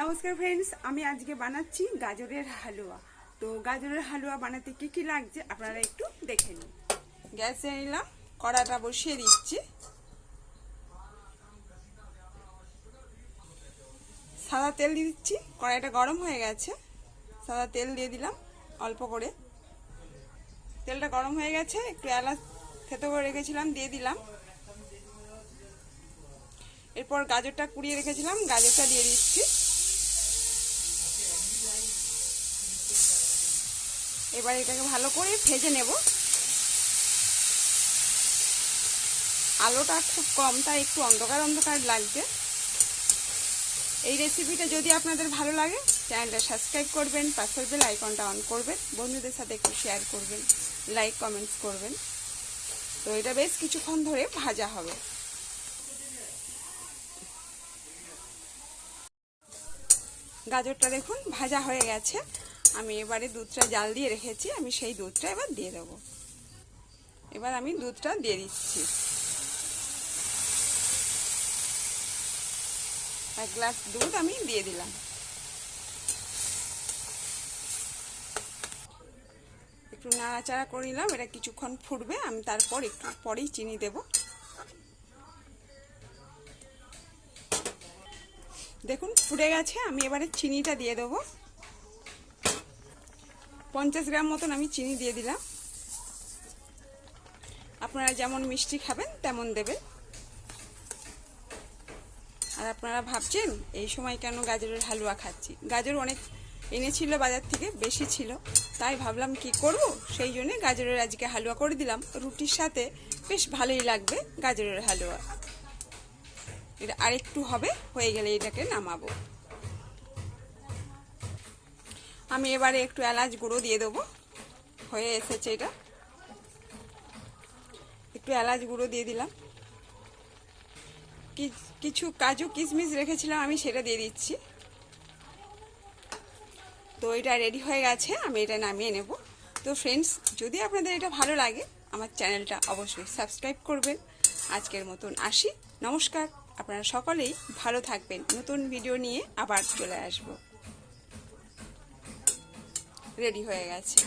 নমস্কার ফ্রেন্ডস, আমি আজকে বানাচ্ছি গাজরের হালুয়া। তো গাজরের হালুয়া বানাতে কি কি লাগছে আপনারা একটু দেখে নিন। গ্যাসে নিলাম, কড়াটা বসিয়ে দিচ্ছি। সাদা তেল দিয়ে দিচ্ছি, কড়াইটা গরম হয়ে গেছে। সাদা তেল দিয়ে দিলাম অল্প করে। তেলটা গরম হয়ে গেছে, একটু এলাচ থেতো করে রেখেছিলাম দিয়ে দিলাম। এরপর গাজরটা কুড়িয়ে রেখেছিলাম, গাজরটা দিয়ে দিচ্ছি। এবার এটাকে ভালো করে ভেজে নেব। আলোটা খুব কম, তাই একটু অন্ধকার অন্ধকার লাগছে। এই রেসিপিটা যদি আপনাদের ভালো লাগে, চ্যানেলটা সাবস্ক্রাইব করবেন, পাশের বেল আইকনটা অন করবেন, বন্ধুদের সাথে একটু শেয়ার করবেন, লাইক কমেন্টস করবেন। তো এটা বেশ কিছুক্ষণ ধরে ভাজা হবে। গাজরটা দেখুন ভাজা হয়ে গেছে। আমি এবারে দুধটা জাল দিয়ে রেখেছি, আমি সেই দুধটা এবার দিয়ে দেবো। এবার আমি দুধটা দিয়ে দিচ্ছি। 1 গ্লাস দুধ আমি দিয়ে দিলাম। একটু নাড়াচাড়া করে নিলাম, এটা কিছুক্ষণ ফুটবে। আমি তারপর একটু পরেই চিনি দেব। দেখুন ফুটে গেছে, আমি এবারে চিনিটা দিয়ে দেবো। 50 গ্রাম মতন আমি চিনি দিয়ে দিলাম। আপনারা যেমন মিষ্টি খাবেন তেমন দেবেন। আর আপনারা ভাবছেন এই সময় কেন গাজরের হালুয়া খাচ্ছি। গাজর অনেক এনেছিল বাজার থেকে, বেশি ছিল, তাই ভাবলাম কি করব, সেই জন্য গাজরের আজকে হালুয়া করে দিলাম। রুটির সাথে বেশ ভালোই লাগবে গাজরের হালুয়া। এটা আরেকটু হবে, হয়ে গেলে এটাকে নামাবো। আমি এবারে একটু এলাচ গুঁড়ো দিয়ে দেবো। হয়ে এসেছে এটা, একটু এলাচ গুঁড়ো দিয়ে দিলাম। কিছু কাজু কিশমিশ রেখেছিলাম, আমি সেটা দিয়ে দিচ্ছি। তো এটা রেডি হয়ে গেছে, আমি এটা নামিয়ে নেব। তো ফ্রেন্ডস, যদি আপনাদের এটা ভালো লাগে, আমার চ্যানেলটা অবশ্যই সাবস্ক্রাইব করবেন। আজকের মতন আসি, নমস্কার। আপনারা সকলেই ভালো থাকবেন। নতুন ভিডিও নিয়ে আবার চলে আসব। রেডি হয়ে গেছে।